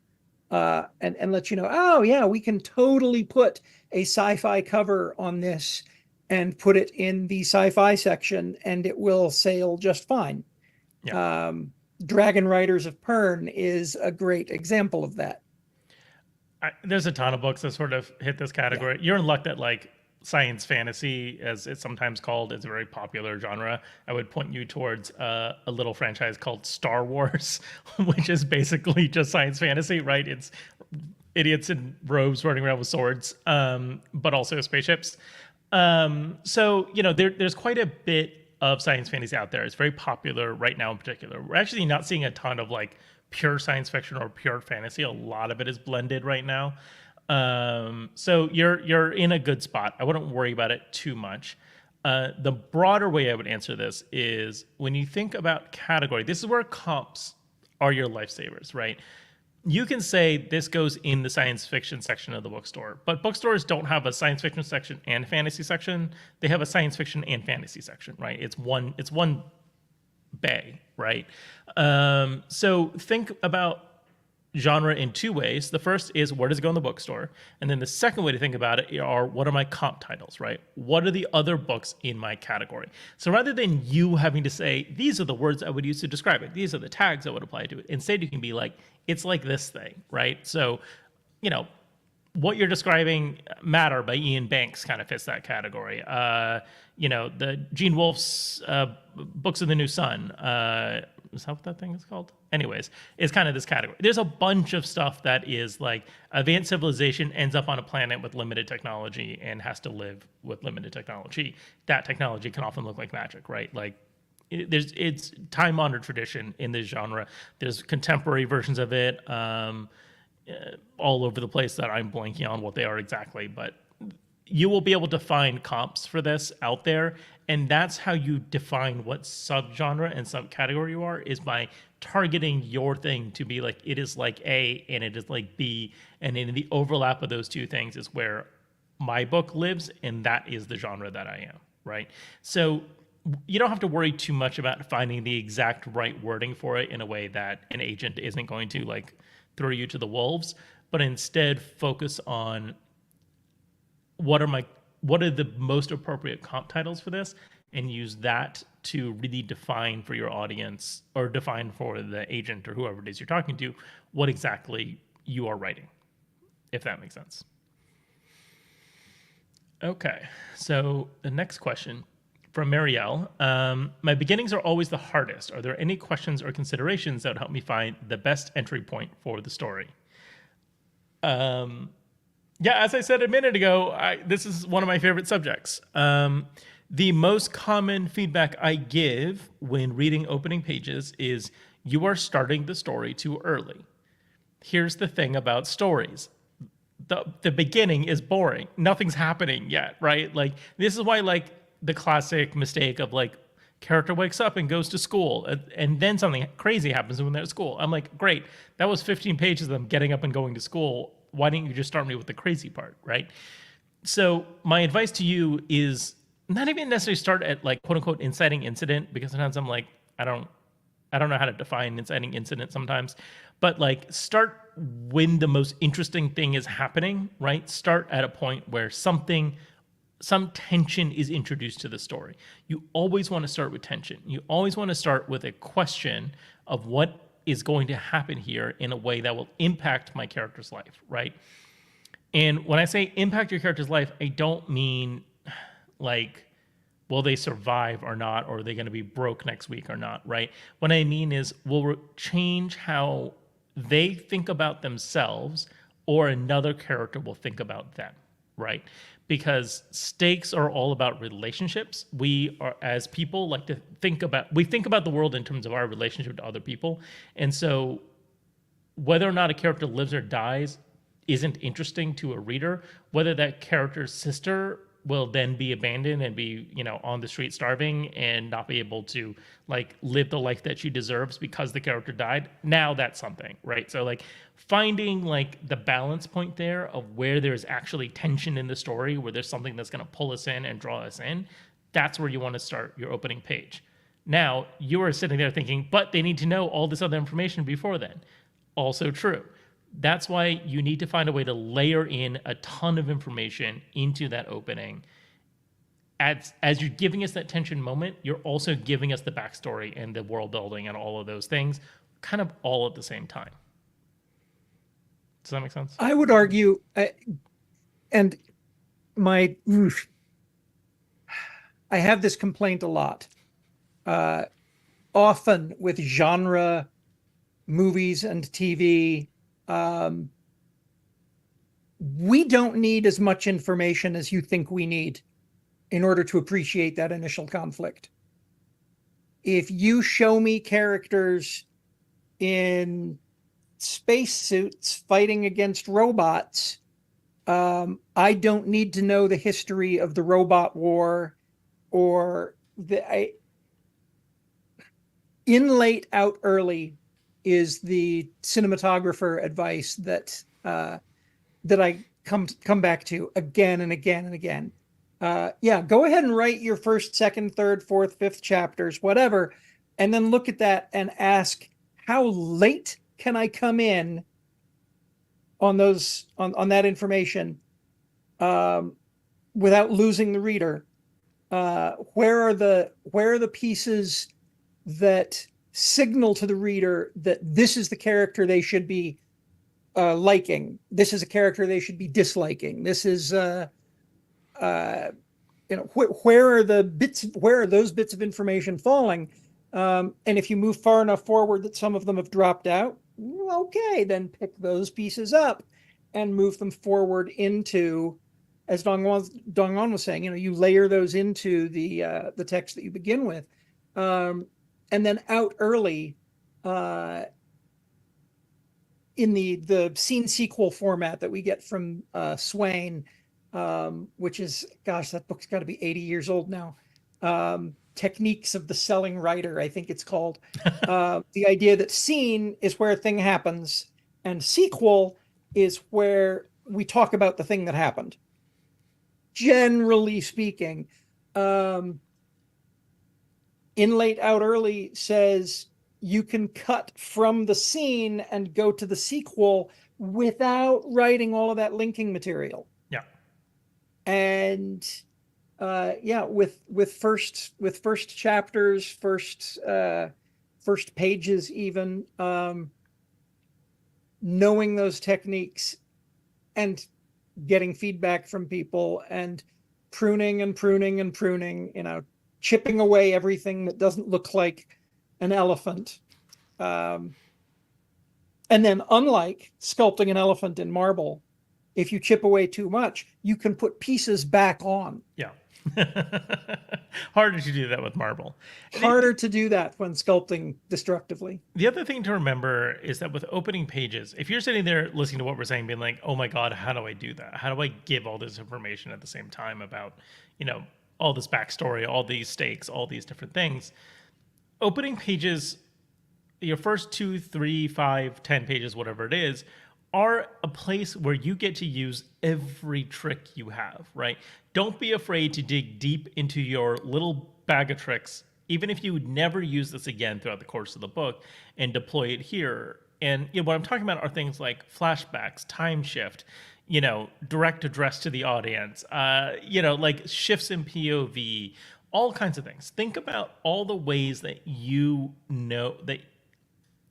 and let you know, oh yeah, we can totally put a sci-fi cover on this and put it in the sci-fi section and it will sail just fine. Yeah. Dragon Riders of Pern is a great example of that.
There's a ton of books that sort of hit this category. Yeah. You're in luck that like science fantasy, as it's sometimes called, is a very popular genre. I would point you towards a little franchise called Star Wars, which is basically just science fantasy, right? It's idiots in robes running around with swords, but also spaceships. So, there's quite a bit of science fantasy out there. It's very popular right now in particular. We're actually not seeing a ton of like pure science fiction or pure fantasy. A lot of it is blended right now. So you're in a good spot. I wouldn't worry about it too much. The broader way I would answer this is when you think about category, this is where comps are your lifesavers, right? You can say this goes in the science fiction section of the bookstore, but bookstores don't have a science fiction section and fantasy section. They have a science fiction and fantasy section, right? It's one bay. right? So think about genre in two ways. The first is where does it go in the bookstore? And then the second way to think about it are what are my comp titles, right? What are the other books in my category? So rather than you having to say, these are the words I would use to describe it, these are the tags I would apply to it, instead you can be like, it's like this thing, right? So, you know, what you're describing, Matter by Ian Banks kind of fits that category. The Gene Wolfe's Books of the New Sun, is that what that thing is called? Anyways, it's kind of this category. There's a bunch of stuff that is like advanced civilization ends up on a planet with limited technology and has to live with limited technology. That technology can often look like magic, right? Like it's time-honored tradition in this genre. There's contemporary versions of it. All over the place that I'm blanking on what they are exactly, but you will be able to find comps for this out there, and that's how you define what subgenre and subcategory you are, is by targeting your thing to be like it is like A and it is like B, and in the overlap of those two things is where my book lives, and that is the genre that I am, right? So you don't have to worry too much about finding the exact right wording for it in a way that an agent isn't going to like throw you to the wolves, but instead focus on what are the most appropriate comp titles for this, and use that to really define for your audience or define for the agent or whoever it is you're talking to what exactly you are writing, if that makes sense. Okay, so the next question from Marielle. My beginnings are always the hardest. Are there any questions or considerations that would help me find the best entry point for the story? Yeah, as I said a minute ago, this is one of my favorite subjects. The most common feedback I give when reading opening pages is you are starting the story too early. Here's the thing about stories. The beginning is boring. Nothing's happening yet, right? Like this is why like the classic mistake of like character wakes up and goes to school and then something crazy happens when they're at school. I'm like, great, that was 15 pages of them getting up and going to school. Why didn't you just start me with the crazy part, right? So my advice to you is not even necessarily start at like quote unquote inciting incident, because sometimes I'm like, I don't know how to define inciting incident sometimes, but like start when the most interesting thing is happening, right? Start at a point where some tension is introduced to the story. You always want to start with tension. You always want to start with a question of what is going to happen here in a way that will impact my character's life, right? And when I say impact your character's life, I don't mean like, will they survive or not, or are they going to be broke next week or not, right? What I mean is, will change how they think about themselves, or another character will think about them, right? Because stakes are all about relationships. We are, as people, like to think about the world in terms of our relationship to other people. And so whether or not a character lives or dies isn't interesting to a reader. Whether that character's sister will then be abandoned and be, on the street starving and not be able to like live the life that she deserves because the character died. Now that's something, right? So like finding like the balance point there of where there's actually tension in the story, where there's something that's going to pull us in and draw us in. That's where you want to start your opening page. Now you are sitting there thinking, but they need to know all this other information before then. Also true. That's why you need to find a way to layer in a ton of information into that opening. As you're giving us that tension moment, you're also giving us the backstory and the world building and all of those things kind of all at the same time. Does that make sense?
I would argue, and I have this complaint a lot, often with genre movies and TV. We don't need as much information as you think we need in order to appreciate that initial conflict. If you show me characters in spacesuits fighting against robots, I don't need to know the history of the robot war or in late, out early is the cinematographer advice that I come back to again and again and again. Yeah, go ahead and write your first, second, third, fourth, fifth chapters, whatever, and then look at that and ask, how late can I come in on those on that information, without losing the reader? Where are the pieces that signal to the reader that this is the character they should be liking, this is a character they should be disliking, this is where are the bits, where are those bits of information falling? And if you move far enough forward that some of them have dropped out, okay, then pick those pieces up and move them forward into, as Dongwon was saying, you layer those into the text that you begin with, and then out early in the scene sequel format that we get from Swain, which is, gosh, that book's got to be 80 years old now. Techniques of the Selling Writer, I think it's called. The idea that scene is where a thing happens, and sequel is where we talk about the thing that happened. Generally speaking, In Late Out Early says you can cut from the scene and go to the sequel without writing all of that linking material.
Yeah.
And with first chapters, first pages, even knowing those techniques and getting feedback from people and pruning, chipping away everything that doesn't look like an elephant. And then, unlike sculpting an elephant in marble, if you chip away too much, you can put pieces back on.
Yeah. Harder to do that with marble.
Harder to do that when sculpting destructively.
The other thing to remember is that with opening pages, if you're sitting there listening to what we're saying, being like, oh my God, how do I do that? How do I give all this information at the same time about, all this backstory, all these stakes, all these different things? Opening pages, your first 2, 3, 5, 10 pages, whatever it is, are a place where you get to use every trick you have, right? Don't be afraid to dig deep into your little bag of tricks, even if you would never use this again throughout the course of the book, and deploy it here. And what I'm talking about are things like flashbacks, time shift, direct address to the audience, like shifts in POV, all kinds of things. Think about all the ways that that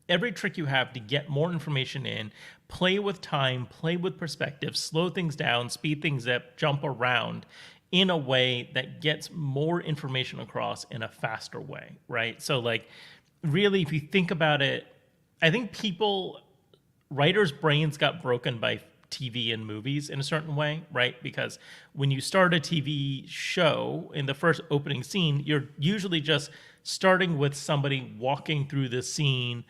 every trick you have to get more information in, play with time, play with perspective, slow things down, speed things up, jump around in a way that gets more information across in a faster way, right? So really, if you think about it, I think writers' brains got broken by TV and movies in a certain way, right? Because when you start a TV show, in the first opening scene, you're usually just starting with somebody walking through the scene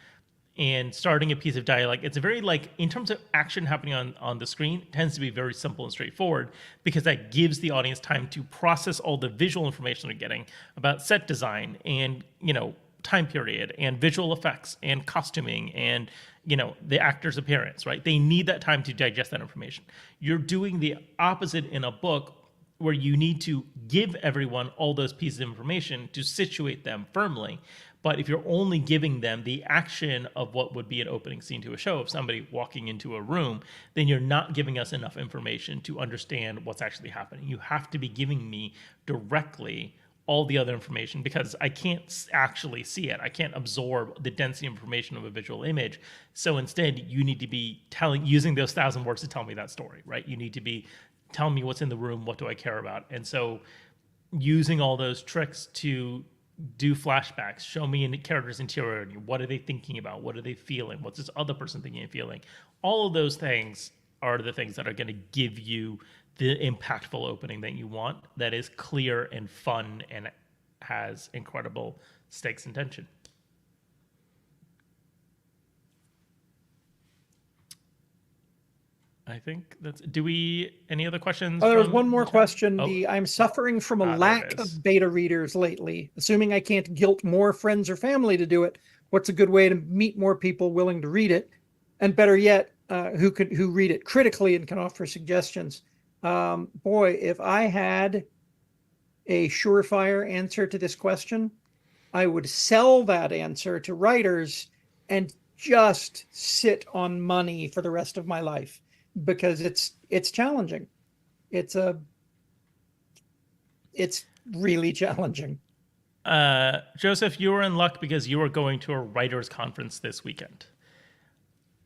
and starting a piece of dialogue. It's a very, in terms of action happening on the screen, it tends to be very simple and straightforward, because that gives the audience time to process all the visual information they're getting about set design and, time period and visual effects and costuming and, the actor's appearance, right? They need that time to digest that information. You're doing the opposite in a book, where you need to give everyone all those pieces of information to situate them firmly. But if you're only giving them the action of what would be an opening scene to a show of somebody walking into a room, then you're not giving us enough information to understand what's actually happening. You have to be giving me directly all the other information, because I can't actually see it. I can't absorb the density of information of a visual image. So instead, you need to be using those 1,000 words to tell me that story, right? You need to be telling me what's in the room, what do I care about? And so using all those tricks to do flashbacks, show me in the character's interiority, what are they thinking about? What are they feeling? What's this other person thinking and feeling? All of those things are the things that are going to give you the impactful opening that you want, that is clear and fun and has incredible stakes and tension. I think any other questions?
Oh, there's one more question.
Oh.
I'm suffering from a lack of beta readers lately. Assuming I can't guilt more friends or family to do it, what's a good way to meet more people willing to read it? And better yet, who read it critically and can offer suggestions. Boy, if I had a surefire answer to this question, I would sell that answer to writers and just sit on money for the rest of my life because it's challenging. It's a it's really challenging.
Joseph, you were in luck because you were going to a writers' conference this weekend.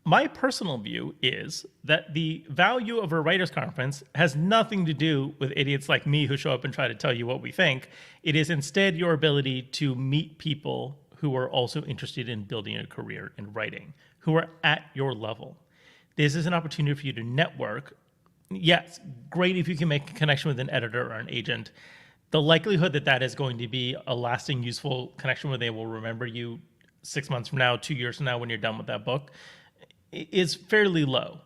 My personal view is that the value of a writers' conference has nothing to do with idiots like me who show up and try to tell you what we think. It is instead your ability to meet people who are also interested in building a career in writing, who are at your level. This is an opportunity for you to network. Yes, great if you can make a connection with an editor or an agent. The likelihood that that is going to be a lasting, useful connection where they will remember you 6 months from now, 2 years from now, when you're done with that book, is fairly low.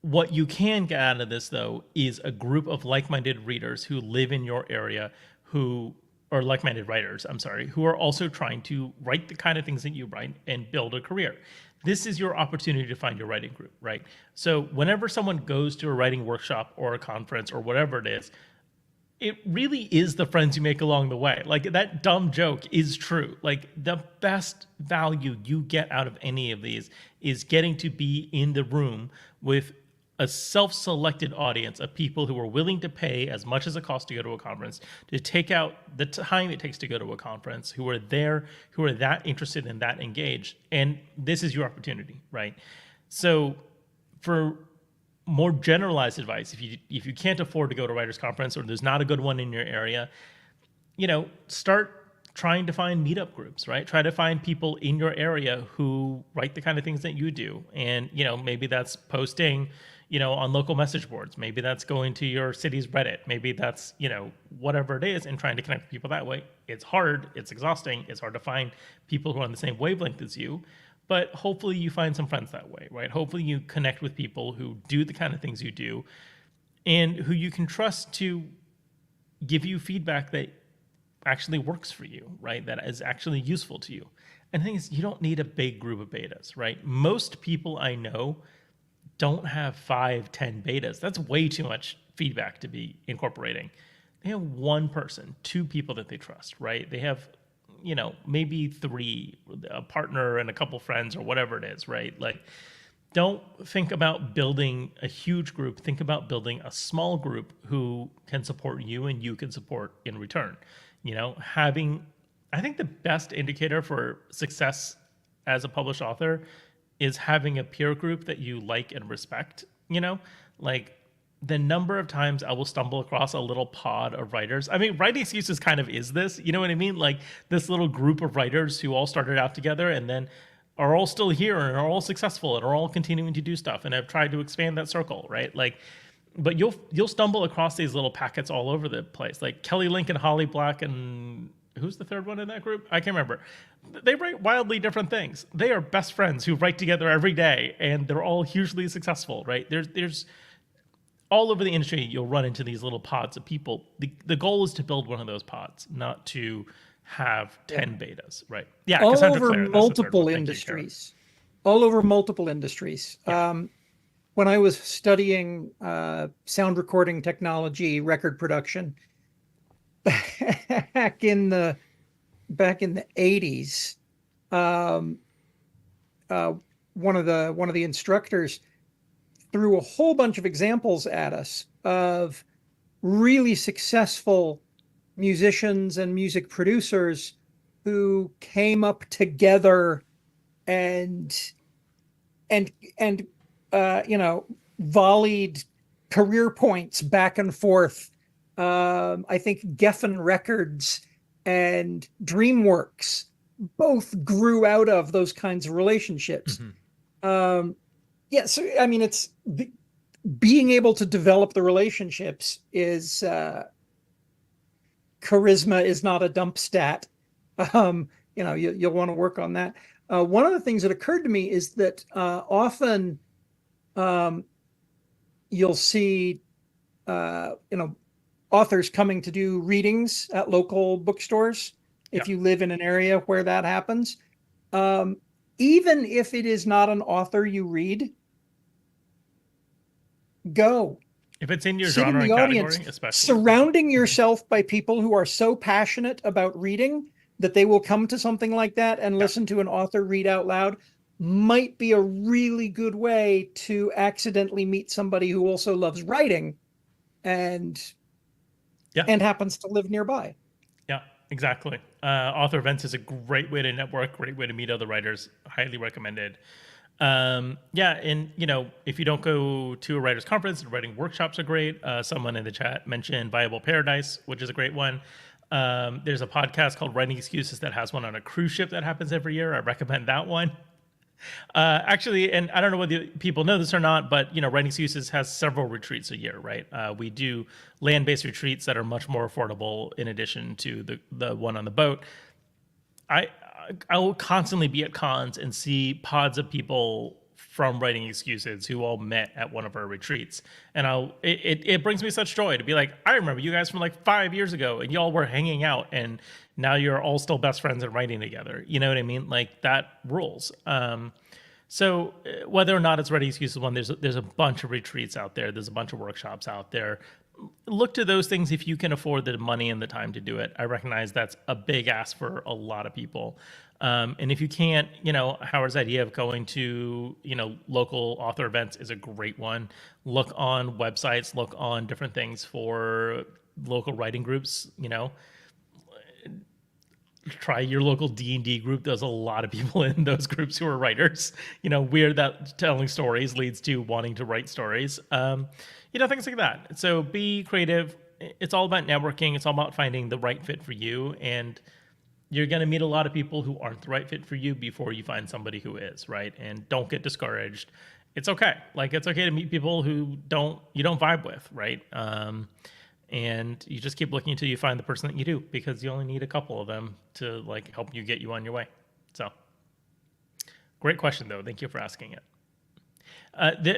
What you can get out of this, though, is a group of like-minded readers who live in your area, or like-minded writers, I'm sorry, who are also trying to write the kind of things that you write and build a career. This is your opportunity to find your writing group, right? So whenever someone goes to a writing workshop or a conference or whatever it is, it really is the friends you make along the way. Like, that dumb joke is true. Like, the best value you get out of any of these is getting to be in the room with a self-selected audience of people who are willing to pay as much as it costs to go to a conference, to take out the time it takes to go to a conference, who are there, who are that interested and that engaged. And this is your opportunity, right? So for more generalized advice, if you can't afford to go to a writers conference or there's not a good one in your area, start trying to find meetup groups, right? Try to find people in your area who write the kind of things that you do. And, maybe that's posting, on local message boards. Maybe that's going to your city's Reddit. Maybe that's, whatever it is, and trying to connect with people that way. It's hard. It's exhausting. It's hard to find people who are on the same wavelength as you. But hopefully you find some friends that way, right? Hopefully you connect with people who do the kind of things you do and who you can trust to give you feedback that actually works for you, right? That is actually useful to you. And the thing is, you don't need a big group of betas, right? Most people I know don't have 5, 10 betas. That's way too much feedback to be incorporating. They have one person, 2 people that they trust, right? They have maybe 3, a partner and a couple friends or whatever it is, right? Like, don't think about building a huge group. Think about building a small group who can support you and you can support in return. I think the best indicator for success as a published author is having a peer group that you like and respect. Like, the number of times I will stumble across a little pod of writers. I mean, Writing Excuses kind of is this, you know what I mean? Like, this little group of writers who all started out together and then are all still here and are all successful and are all continuing to do stuff and have tried to expand that circle, right? Like, but you'll stumble across these little packets all over the place. Like Kelly Link and Holly Black and who's the third one in that group? I can't remember. They write wildly different things. They are best friends who write together every day and they're all hugely successful, right? There's all over the industry, you'll run into these little pods of people. The goal is to build one of those pods, not to have 10 betas, right? Yeah,
all
Cassandra
over
Clare,
multiple industries. All over multiple industries. Yeah. When I was studying sound recording technology, record production, back in the 80s, one of the instructors threw a whole bunch of examples at us of really successful musicians and music producers who came up together and volleyed career points back and forth. I think Geffen Records and DreamWorks both grew out of those kinds of relationships. Mm-hmm. Yeah, so I mean, it's being able to develop the relationships is charisma is not a dump stat. You'll want to work on that. One of the things that occurred to me is that often you'll see authors coming to do readings at local bookstores. If you live in an area where that happens, even if it is not an author you read, go.
If it's in your
Sit
genre
in the
and
audience,
category, especially.
surrounding yourself by people who are so passionate about reading that they will come to something like that and listen to an author read out loud might be a really good way to accidentally meet somebody who also loves writing and
Yeah.
happens to live nearby.
Yeah, exactly. Author events is a great way to network, great way to meet other writers. Highly recommended. Yeah, and if you don't go to a writers conference, writing workshops are great. Someone in the chat mentioned Viable Paradise, which is a great one. There's a podcast called Writing Excuses that has one on a cruise ship that happens every year. I recommend that one. Actually, and I don't know whether people know this or not, but Writing Excuses has several retreats a year, right? We do land-based retreats that are much more affordable in addition to the one on the boat. I will constantly be at cons and see pods of people from Writing Excuses who all met at one of our retreats, and it brings me such joy to be like, I remember you guys from like 5 years ago, and y'all were hanging out, and now you're all still best friends and writing together. You know what I mean? Like, that rules. So whether or not it's Writing Excuses one, there's a bunch of retreats out there. There's a bunch of workshops out there. Look to those things if you can afford the money and the time to do it. I recognize that's a big ask for a lot of people. And if you can't, Howard's idea of going to, local author events is a great one. Look on websites, look on different things for local writing groups, try your local D&D group. There's a lot of people in those groups who are writers. Weird that telling stories leads to wanting to write stories. Things like that. So be creative. It's all about networking. It's all about finding the right fit for you. And you're going to meet a lot of people who aren't the right fit for you before you find somebody who is, right? And don't get discouraged. It's okay. Like, it's okay to meet people who you don't vibe with, right? And you just keep looking until you find the person that you do, because you only need a couple of them to help you get you on your way. So, great question though. Thank you for asking it.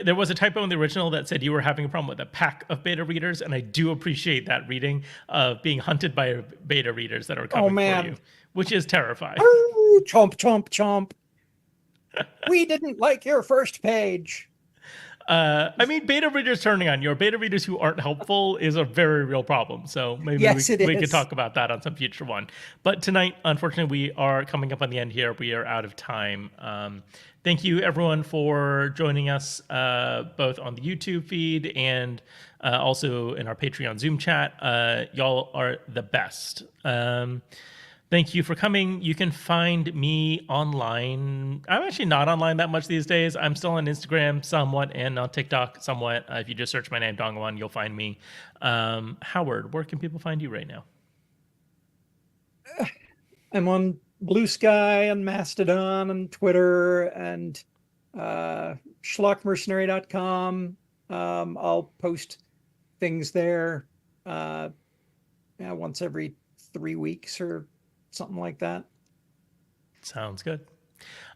There was a typo in the original that said you were having a problem with a pack of beta readers, and I do appreciate that reading of being hunted by beta readers that are coming for you, which is terrifying.
Oh, chomp, chomp, chomp. We didn't like your first page.
Beta readers turning on you, or beta readers who aren't helpful, is a very real problem. So maybe we could talk about that on some future one. But tonight, unfortunately, we are coming up on the end here. We are out of time. Thank you, everyone, for joining us, both on the YouTube feed and also in our Patreon Zoom chat. Y'all are the best. Thank you for coming. You can find me online. I'm actually not online that much these days. I'm still on Instagram somewhat and on TikTok somewhat. If you just search my name, Dongwon, you'll find me. Howard, where can people find you right now?
I'm on Blue Sky and Mastodon and Twitter and schlockmercenary.com. I'll post things there once every 3 weeks or something like that.
Sounds good.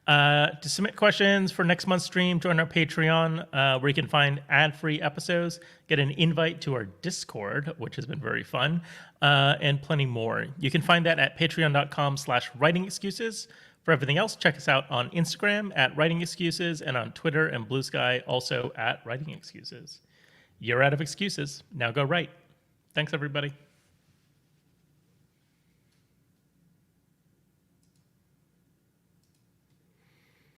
To submit questions for next month's stream, join our Patreon, where you can find ad-free episodes, get an invite to our Discord, which has been very fun, and plenty more. You can find that at patreon.com/writingexcuses. For everything else, check us out on Instagram at Writing Excuses, and on Twitter and Blue Sky also at Writing Excuses. You're out of excuses. Now go write. Thanks, everybody.